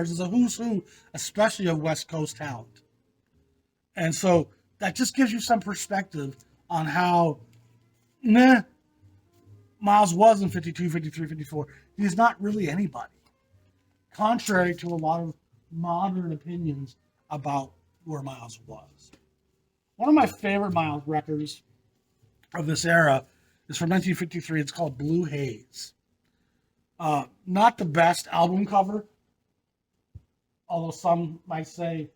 is a who's who, especially of West Coast talent. And so that just gives you some perspective on how Miles was in 52, 53, 54. He's not really anybody, contrary to a lot of modern opinions about where Miles was. One of my favorite Miles records of this era is from 1953. It's called Blue Haze. Not the best album cover, although some might say,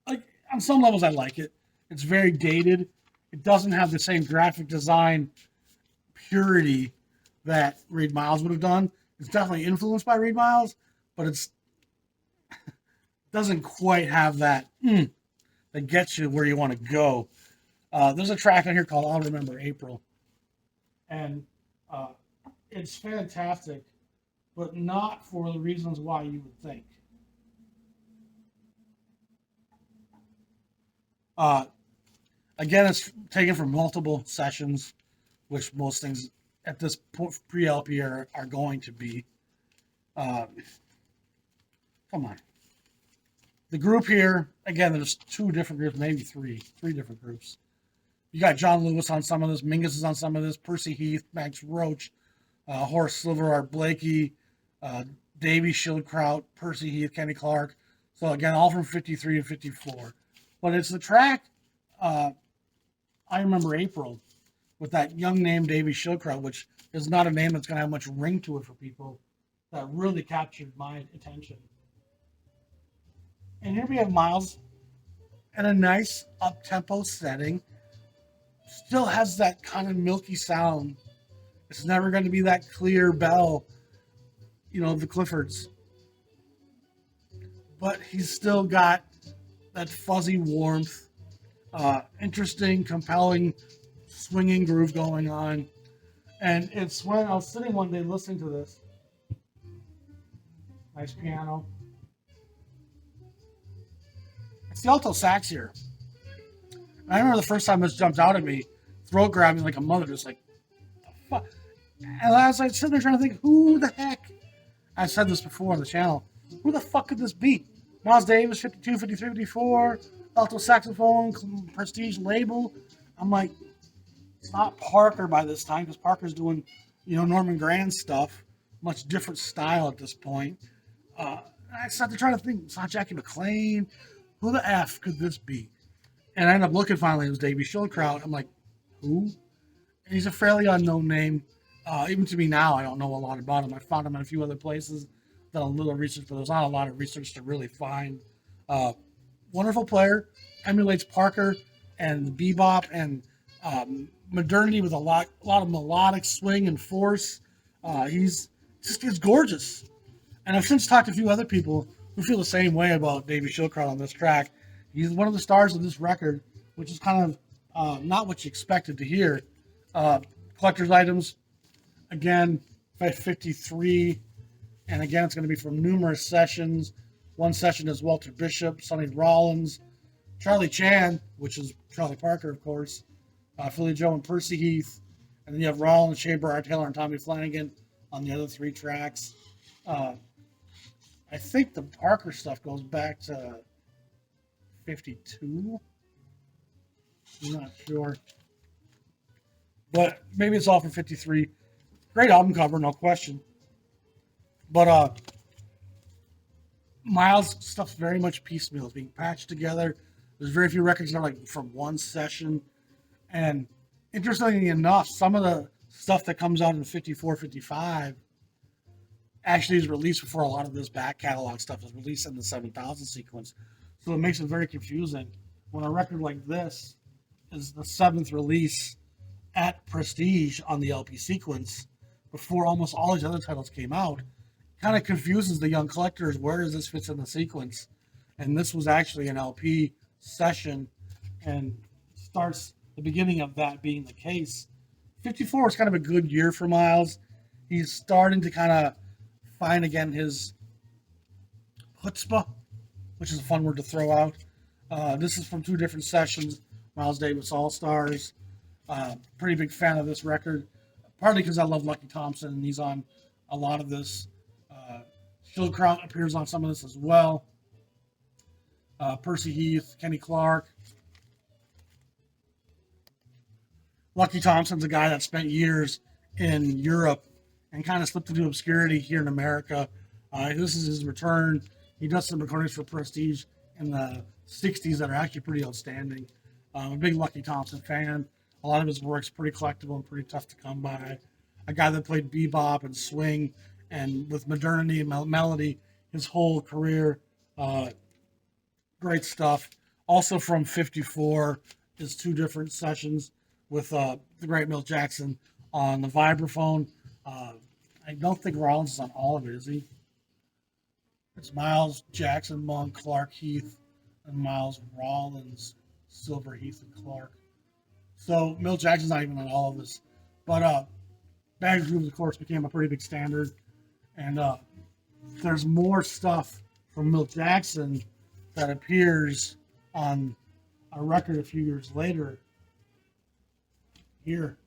like, on some levels I like it. It's very dated. It doesn't have the same graphic design purity that Reed Miles would have done. It's definitely influenced by Reed Miles, but it's doesn't quite have that that gets you where you want to go. There's a track on here called "I'll Remember April," and it's fantastic, but not for the reasons why you would think. Again, it's taken from multiple sessions, which most things at this pre-LP are going to be. Come on. The group here, again, there's two different groups, maybe three different groups. You got John Lewis on some of this, Mingus is on some of this, Percy Heath, Max Roach, Horace Silver, Art Blakey, Davey Schildkraut, Percy Heath, Kenny Clark. So again, all from 53 and 54. But it's the track, I Remember April, with that young name Davey Schildkraut, which is not a name that's going to have much ring to it for people, that really captured my attention. And here we have Miles in a nice up-tempo setting. Still has that kind of milky sound. It's never going to be that clear bell, the Cliffords. But he's still got that fuzzy warmth, interesting, compelling, swinging groove going on. And it's when I was sitting one day listening to this. Nice piano. It's the alto sax here. And I remember the first time this jumped out at me, throat grabbing like a mother, just like, the fuck. And I was like sitting there trying to think, who the heck? I said this before on the channel. Who the fuck could this be? Miles Davis, 52, 53, 54, alto saxophone, Prestige label. I'm like, it's not Parker by this time, because Parker's doing, Norman Granz stuff. Much different style at this point. I started trying to think, it's not Jackie McLean. Who the F could this be? And I ended up looking finally, it was Davey Schildkraut. I'm like, who? And he's a fairly unknown name. Even to me now, I don't know a lot about him. I found him in a few other places, done a little research, but there's not a lot of research to really find. Wonderful player, emulates Parker and the bebop and modernity with a lot of melodic swing and force. He's gorgeous. And I've since talked to a few other people who feel the same way about Davey Schildkraut on this track. He's one of the stars of this record, which is kind of not what you expected to hear. Collector's items, again, by 53. And again, it's going to be from numerous sessions. One session is Walter Bishop, Sonny Rollins, Charlie Chan, which is Charlie Parker, of course, Philly Joe and Percy Heath. And then you have Rollins, Shaber, Art Taylor, and Tommy Flanagan on the other three tracks. I think the Parker stuff goes back to 52. I'm not sure. But maybe it's all from 53. Great album cover, no question. But Miles' stuff's very much piecemeal. It's being patched together. There's very few records that are like from one session. And interestingly enough, some of the stuff that comes out in 54, 55 actually is released before a lot of this back catalog stuff is released in the 7000 sequence. So it makes it very confusing when a record like this is the 7th release at Prestige on the LP sequence before almost all these other titles came out. Kind of confuses the young collectors. Where does this fit in the sequence? And this was actually an LP session and starts the beginning of that being the case. 54 was kind of a good year for Miles. He's starting to kind of find again his chutzpah, which is a fun word to throw out. This is from two different sessions. Miles Davis All-Stars. Pretty big fan of this record, partly because I love Lucky Thompson, and he's on a lot of this. Schildkraut appears on some of this as well. Percy Heath, Kenny Clark. Lucky Thompson's a guy that spent years in Europe and kind of slipped into obscurity here in America. This is his return. He does some recordings for Prestige in the 60s that are actually pretty outstanding. I'm a big Lucky Thompson fan. A lot of his work's pretty collectible and pretty tough to come by. A guy that played bebop and swing and with modernity and melody his whole career. Great stuff. Also from 54 is 2 different sessions with the great Milt Jackson on the vibraphone. I don't think Rollins is on all of it, is he? It's Miles, Jackson, Monk, Clark, Heath, and Miles, Rollins, Silver, Heath, and Clark. So Milt Jackson's not even on all of this. But Bad Grooves, of course, became a pretty big standard. And there's more stuff from Milt Jackson that appears on a record a few years later. Here.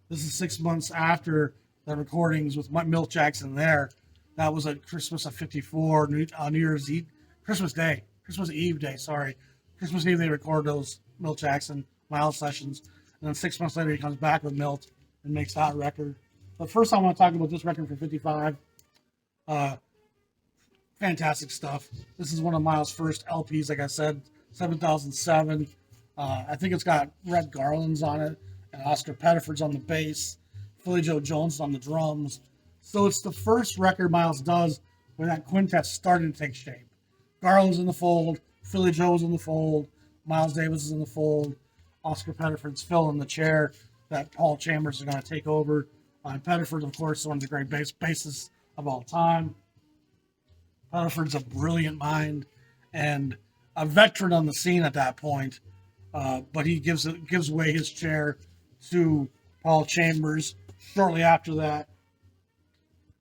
This is 6 months after the recordings with Milt Jackson there. That was at Christmas of 54, New Year's Eve, Christmas Eve day, sorry. Christmas Eve they record those Milt Jackson Miles sessions. And then 6 months later he comes back with Milt and makes that record. But first I want to talk about this record from 55. Fantastic stuff. This is one of Miles' first LPs, like I said, 7007. I think it's got Red Garland's on it, and Oscar Pettiford's on the bass, Philly Joe Jones on the drums. So it's the first record Miles does where that quintet's starting to take shape. Garland's in the fold, Philly Joe's in the fold, Miles Davis is in the fold, Oscar Pettiford's filling the chair that Paul Chambers is going to take over. Pettiford, of course, is one of the great bassists of all time. Pettiford's a brilliant mind and a veteran on the scene at that point, but he gives away his chair to Paul Chambers shortly after that.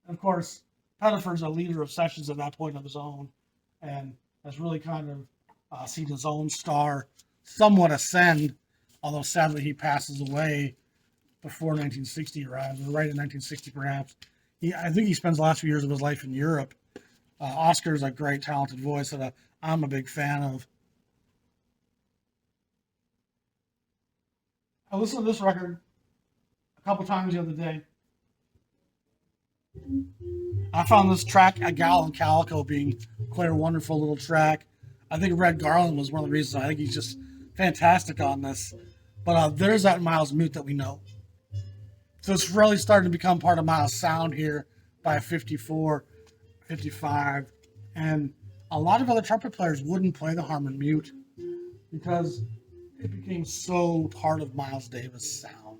And of course, Pettiford's a leader of sessions at that point of his own and has really kind of seen his own star somewhat ascend, although sadly he passes away before 1960 arrives, or right in 1960 perhaps. I think he spends the last few years of his life in Europe. Oscar's a great, talented voice that I'm a big fan of. I listened to this record a couple times the other day. I found this track, A Gal in Calico, being quite a wonderful little track. I think Red Garland was one of the reasons. I think he's just fantastic on this. But there's that Miles mute that we know. So it's really starting to become part of Miles' sound here by 54, 55. And a lot of other trumpet players wouldn't play the Harmon mute because it became so part of Miles Davis' sound.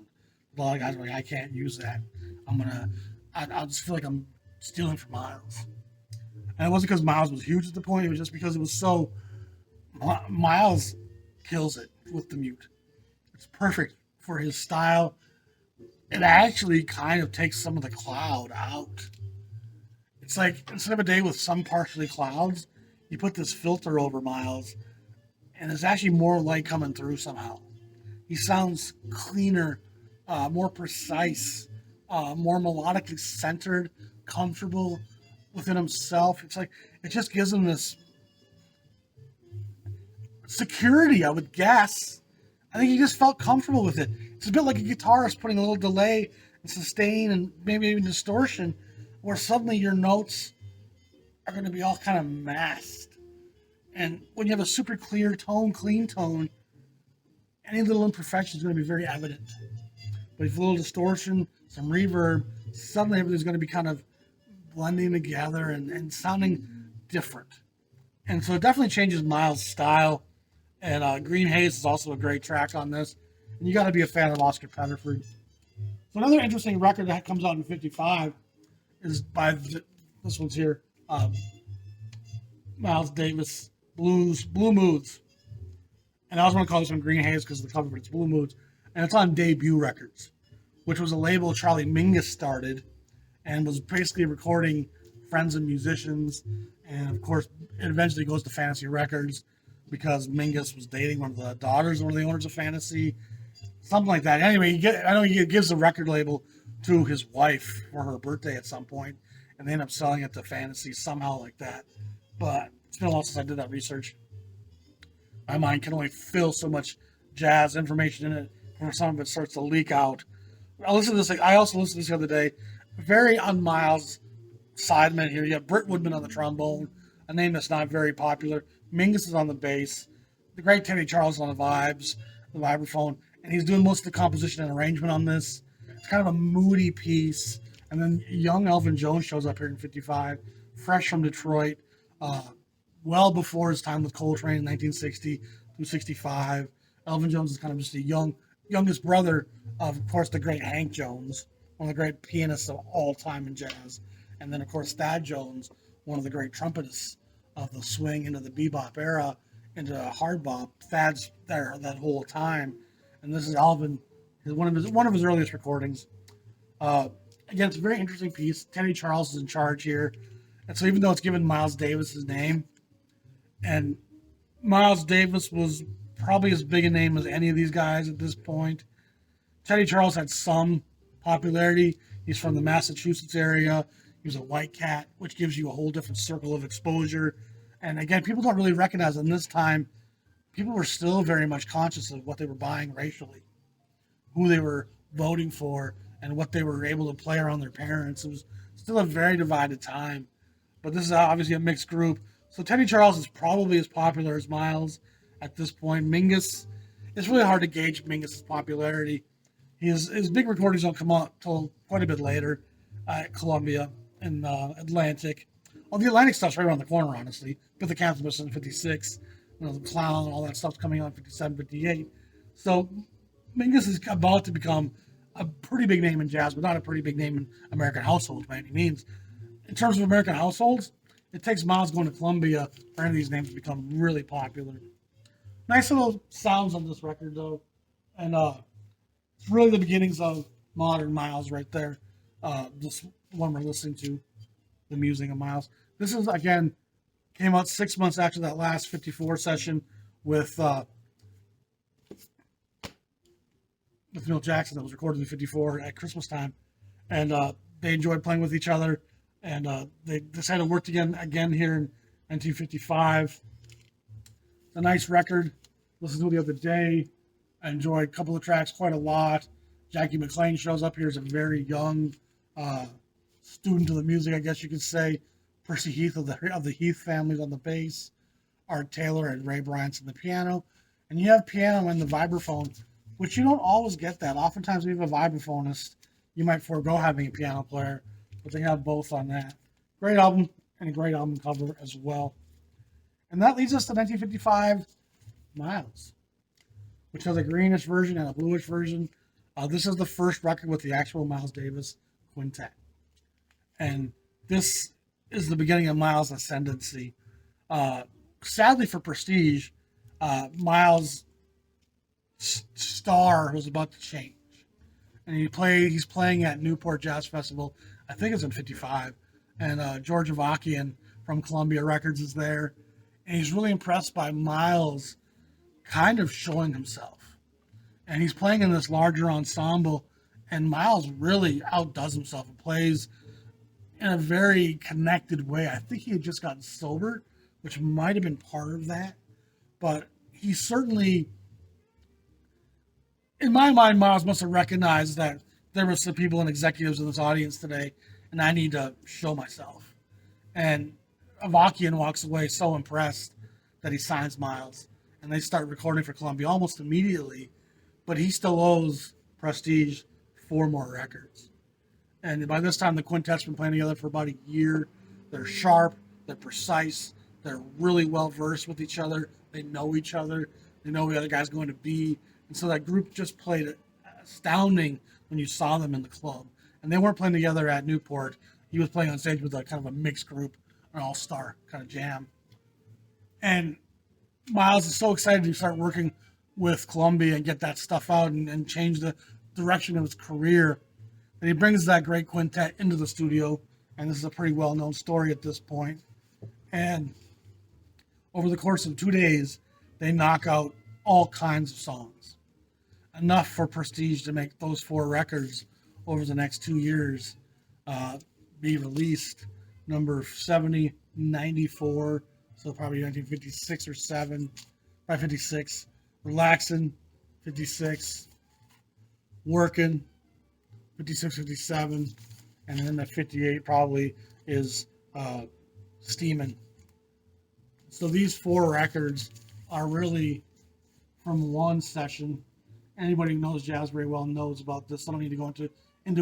A lot of guys were like, I can't use that. I'll just feel like I'm stealing from Miles. And it wasn't because Miles was huge at the point. It was just because it was so... Miles kills it with the mute. It's perfect for his style. It actually kind of takes some of the cloud out. It's like, instead of a day with some partially clouds, you put this filter over Miles, and there's actually more light coming through somehow. He sounds cleaner, more precise, more melodically centered, comfortable within himself. It's like, it just gives him this security, I would guess. I think he just felt comfortable with it. It's a bit like a guitarist putting a little delay and sustain and maybe even distortion, where suddenly your notes are going to be all kind of masked. And when you have a super clear tone, clean tone, any little imperfection is going to be very evident. But if a little distortion, some reverb, suddenly everything's going to be kind of blending together and sounding different. And so it definitely changes Miles' style. And Green Haze is also a great track on this. And you got to be a fan of Oscar Pettiford. So another interesting record that comes out in 55 is by this one's here, Miles Davis, Blue Moods. And I was going to call this one Green Haze because of the cover, but it's Blue Moods. And it's on Debut Records, which was a label Charlie Mingus started and was basically recording friends and musicians. And of course, it eventually goes to Fantasy Records because Mingus was dating one of the daughters of one of the owners of Fantasy. Something like that. Anyway, I know he gives the record label to his wife for her birthday at some point, and they end up selling it to fantasy somehow like that. But it's been a while since I did that research. My mind can only fill so much jazz information in it before some of it starts to leak out. I also listened to this the other day. Very on Miles sidemen here. You have Britt Woodman on the trombone, a name that's not very popular. Mingus is on the bass. The great Teddy Charles on the vibraphone, and he's doing most of the composition and arrangement on this. It's kind of a moody piece. And then young Alvin Jones shows up here in '55, fresh from Detroit, well before his time with Coltrane in 1960 through '65. Alvin Jones is kind of just a youngest brother of course, the great Hank Jones, one of the great pianists of all time in jazz. And then, of course, Thad Jones, one of the great trumpetists of the swing into the bebop era, into hard bop. Thad's there that whole time. And this is Alvin, one of his earliest recordings. Again, it's a very interesting piece. Teddy Charles is in charge here. And so even though it's given Miles Davis his name, and Miles Davis was probably as big a name as any of these guys at this point, Teddy Charles had some popularity. He's from the Massachusetts area. He was a white cat, which gives you a whole different circle of exposure. And again, people don't really recognize in this time, people were still very much conscious of what they were buying racially, who they were voting for, and what they were able to play around their parents. It was still a very divided time. But this is obviously a mixed group. So Teddy Charles is probably as popular as Miles at this point. Mingus, it's really hard to gauge Mingus's popularity. His big recordings don't come out till quite a bit later at Columbia and Atlantic. Well, the Atlantic stuff's right around the corner, honestly. But the Captain was in '56. The Clown and all that stuff's coming out in '57, '58. So Mingus is about to become a pretty big name in jazz, but not a pretty big name in American households by any means. In terms of American households, it takes Miles going to Columbia for any of these names to become really popular. Nice little sounds on this record, though. And it's really the beginnings of modern Miles right there. This one we're listening to, The Musing of Miles. This is, again, came out 6 months after that last 54 session with Milt Jackson that was recorded in '54 at Christmas time. And they enjoyed playing with each other. And they decided to work again here in 1955. It's a nice record. Listened to it the other day. I enjoyed a couple of tracks quite a lot. Jackie McLean shows up here as a very young student of the music, I guess you could say. Percy Heath of the Heath families on the bass. Art Taylor and Ray Bryant's on the piano. And you have piano and the vibraphone, which you don't always get that. Oftentimes, when you have a vibraphonist, you might forego having a piano player, but they have both on that. Great album, and a great album cover as well. And that leads us to 1955 Miles, which has a greenish version and a bluish version. This is the first record with the actual Miles Davis quintet. And this is the beginning of Miles' ascendancy. Sadly for Prestige, Miles' star was about to change. And he's playing at Newport Jazz Festival, I think it's in '55. And George Avakian from Columbia Records is there. And he's really impressed by Miles kind of showing himself. And he's playing in this larger ensemble. And Miles really outdoes himself and plays in a very connected way. I think he had just gotten sober, which might have been part of that. But he certainly, in my mind, Miles must have recognized that there were some people and executives in this audience today, and I need to show myself. And Avakian walks away so impressed that he signs Miles, and they start recording for Columbia almost immediately, but he still owes Prestige 4 more records. And by this time, the quintet's been playing together for about a year. They're sharp, they're precise, they're really well-versed with each other, they know each other, they know who the other guy's going to be, and so that group just played astounding when you saw them in the club. And they weren't playing together at Newport. He was playing on stage with a kind of a mixed group, an all-star kind of jam. And Miles is so excited to start working with Columbia and get that stuff out and change the direction of his career that he brings that great quintet into the studio. And this is a pretty well-known story at this point. And over the course of 2 days, they knock out all kinds of songs. Enough for Prestige to make those 4 records over the next 2 years. be released. Number 70, 94, so probably 1956 or 7, probably 56. Relaxing, 56. Working, 56, 57. And then the 58 probably is Steamin'. So these 4 records are really from one session. Anybody who knows jazz very well knows about this. I don't need to go into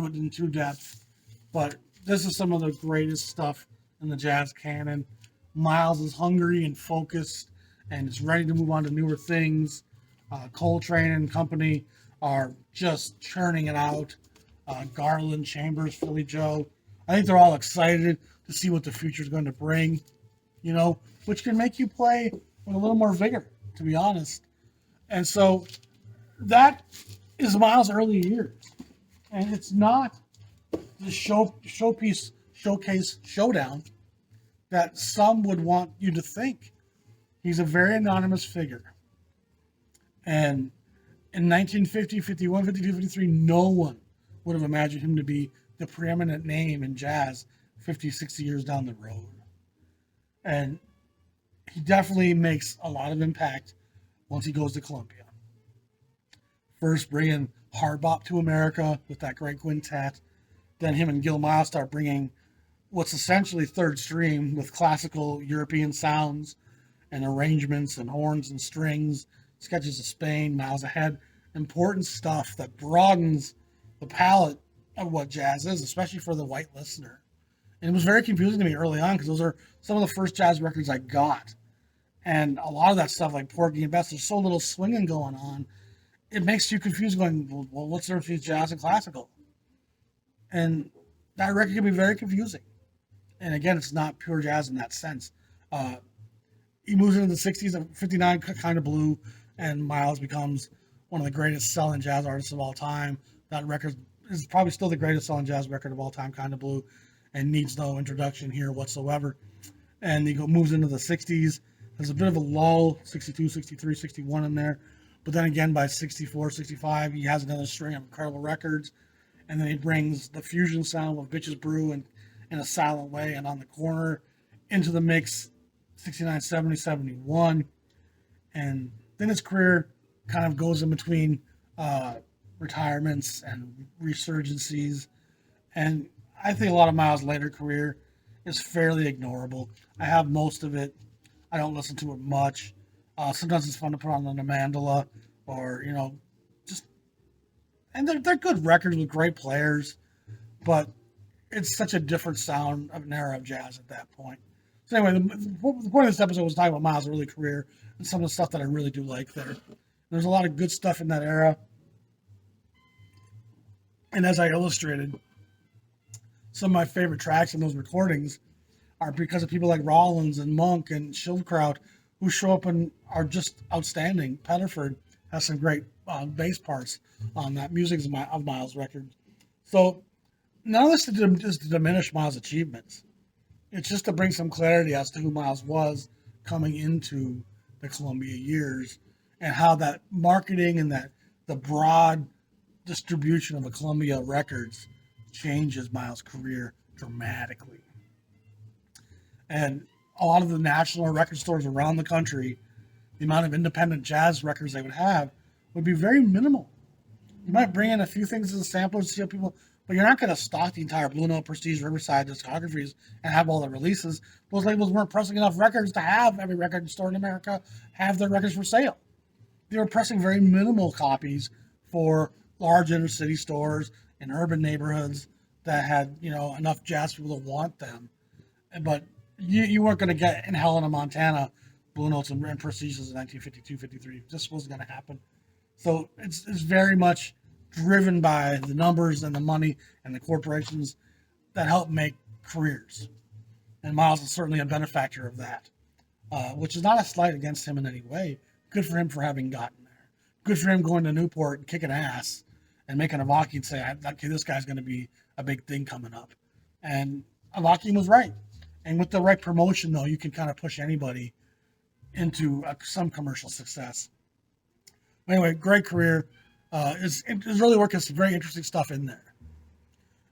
it in too depth. But this is some of the greatest stuff in the jazz canon. Miles is hungry and focused and is ready to move on to newer things. Coltrane and company are just churning it out. Garland, Chambers, Philly Joe. I think they're all excited to see what the future is going to bring, which can make you play with a little more vigor, to be honest. And so that is Miles' early years. And it's not the showcase showdown that some would want you to think. He's a very anonymous figure. And in 1950, 51, 52, 53, no one would have imagined him to be the preeminent name in jazz 50, 60 years down the road. And he definitely makes a lot of impact once he goes to Columbia. First bringing hard bop to America with that great quintet. Then him and Gil Miles start bringing what's essentially third stream with classical European sounds and arrangements and horns and strings, sketches of Spain, Miles Ahead. Important stuff that broadens the palette of what jazz is, especially for the white listener. And it was very confusing to me early on because those are some of the first jazz records I got. And a lot of that stuff, like Porgy and Bess, there's so little swinging going on. It makes you confused going, well, what's the difference between jazz and classical? And that record can be very confusing. And again, it's not pure jazz in that sense. He moves into the 60s, and 59 kind of blue, and Miles becomes one of the greatest selling jazz artists of all time. That record is probably still the greatest selling jazz record of all time, kind of blue, and needs no introduction here whatsoever. And he moves into the 60s. There's a bit of a lull, 62, 63, 61 in there. But then again, by 64, 65, he has another string of incredible records. And then he brings the fusion sound of Bitches Brew and in a silent way and on the corner into the mix, 69, 70, 71. And then his career kind of goes in between retirements and resurgencies. And I think a lot of Miles' later career is fairly ignorable. I have most of it. I don't listen to it much. Sometimes it's fun to put on the mandala or, and they're good records with great players, but it's such a different sound of an era of jazz at that point. So anyway, the point of this episode was talking about Miles' early career and some of the stuff that I really do like there. There's a lot of good stuff in that era. And as I illustrated, some of my favorite tracks in those recordings are because of people like Rollins and Monk and Schildkraut, who show up and are just outstanding. Pettiford has some great bass parts on that Musing of Miles record. So none of this is to diminish Miles' achievements. It's just to bring some clarity as to who Miles was coming into the Columbia years and how that marketing and that the broad distribution of the Columbia records changes Miles' career dramatically. And a lot of the national record stores around the country, the amount of independent jazz records they would have would be very minimal. You might bring in a few things as a sampler to see how people, but you're not going to stock the entire Blue Note, Prestige, Riverside discographies and have all the releases. Those labels weren't pressing enough records to have every record store in America have their records for sale. They were pressing very minimal copies for large inner city stores in urban neighborhoods that had, enough jazz people to want them. But you weren't going to get in Helena, Montana, Blue Notes and Prestiges in 1952, 53. This wasn't going to happen. So it's very much driven by the numbers and the money and the corporations that help make careers. And Miles is certainly a benefactor of that, which is not a slight against him in any way. Good for him for having gotten there. Good for him going to Newport and kicking ass and making Avakian say, okay, this guy's going to be a big thing coming up. And Avakian was right. And with the right promotion, though, you can kind of push anybody into some commercial success. Anyway, great career. It's really working some very interesting stuff in there.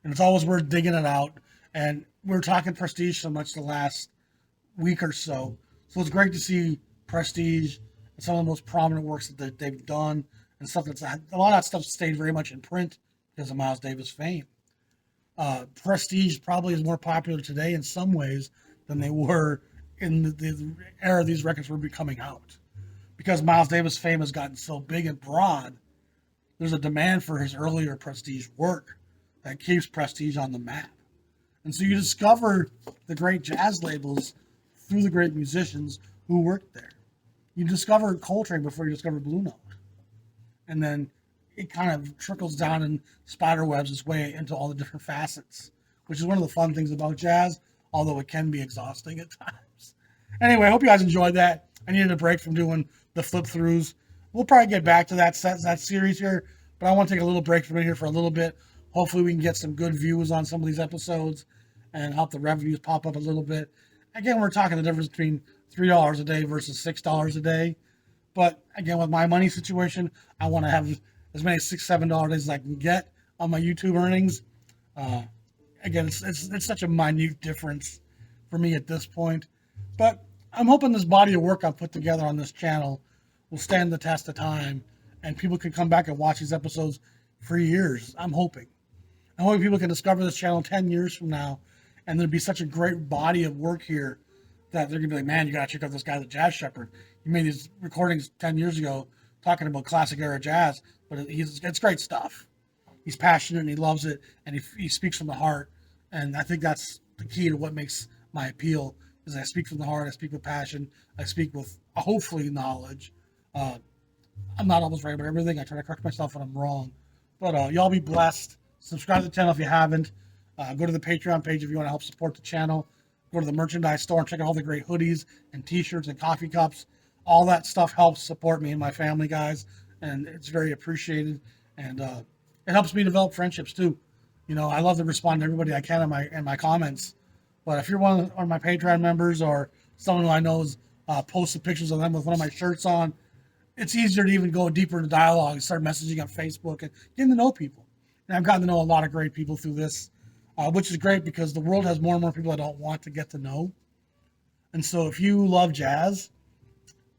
And it's always worth digging it out And we're talking Prestige so much the last week or so. So it's great to see Prestige and some of the most prominent works that they've done and stuff that's a lot of that stuff stayed very much in print because of Miles Davis fame. Prestige probably is more popular today in some ways than they were in the era these records were coming out. Because Miles Davis' fame has gotten so big and broad, there's a demand for his earlier Prestige work that keeps Prestige on the map. And so you discover the great jazz labels through the great musicians who worked there. You discover Coltrane before you discover Blue Note. And then it kind of trickles down and spiderwebs its way into all the different facets, which is one of the fun things about jazz, although it can be exhausting at times. Anyway, I hope you guys enjoyed that. I needed a break from doing the flip throughs. We'll probably get back to that series here, but I want to take a little break from it here for a little bit. Hopefully we can get some good views on some of these episodes and help the revenues pop up a little bit. Again, we're talking the difference between $3 a day versus $6 a day. But again, with my money situation, I want to have as many $6, $7 days as I can get on my YouTube earnings. Again, it's such a minute difference for me at this point. But I'm hoping this body of work I've put together on this channel will stand the test of time and people can come back and watch these episodes for years. I'm hoping people can discover this channel 10 years from now and there'll be such a great body of work here that they're going to be like, man, you got to check out this guy, the Jazz Shepherd. He made these recordings 10 years ago talking about classic era jazz, but it's great stuff. He's passionate and he loves it and he speaks from the heart. And I think that's the key to what makes my appeal is I speak from the heart, I speak with passion, I speak with hopefully knowledge. I'm not always right about everything. I try to correct myself when I'm wrong. But y'all be blessed. Subscribe to the channel if you haven't. Go to the Patreon page if you want to help support the channel. Go to the merchandise store and check out all the great hoodies and t-shirts and coffee cups. All that stuff helps support me and my family, guys. And it's very appreciated. And it helps me develop friendships too. You know, I love to respond to everybody I can in my comments. But if you're one of my Patreon members or someone who I know has posted pictures of them with one of my shirts on, it's easier to even go deeper into dialogue and start messaging on Facebook and getting to know people. And I've gotten to know a lot of great people through this, which is great because the world has more and more people I don't want to get to know. And so if you love jazz,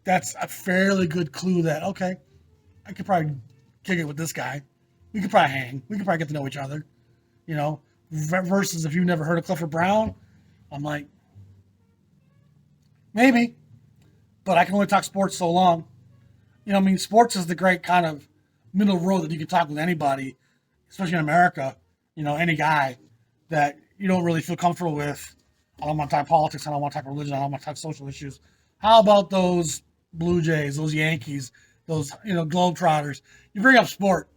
that's a fairly good clue that, okay, I could probably kick it with this guy. We could probably hang. We could probably get to know each other, you know, versus if you've never heard of Clifford Brown, I'm like, maybe, but I can only talk sports so long. You know, I mean, sports is the great kind of middle road that you can talk with anybody, especially in America, you know, any guy that you don't really feel comfortable with. I don't want to talk politics. I don't want to talk religion. I don't want to talk social issues. How about those Blue Jays, those Yankees, those, you know, Globetrotters? You bring up sport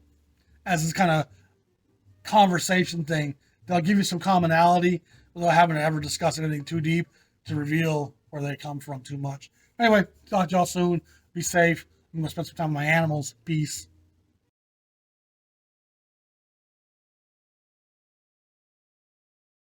as this kind of conversation thing. They'll give you some commonality without having to ever discuss anything too deep to reveal where they come from too much. Anyway, talk to y'all soon. Be safe. I'm going to spend some time with my animals. Peace.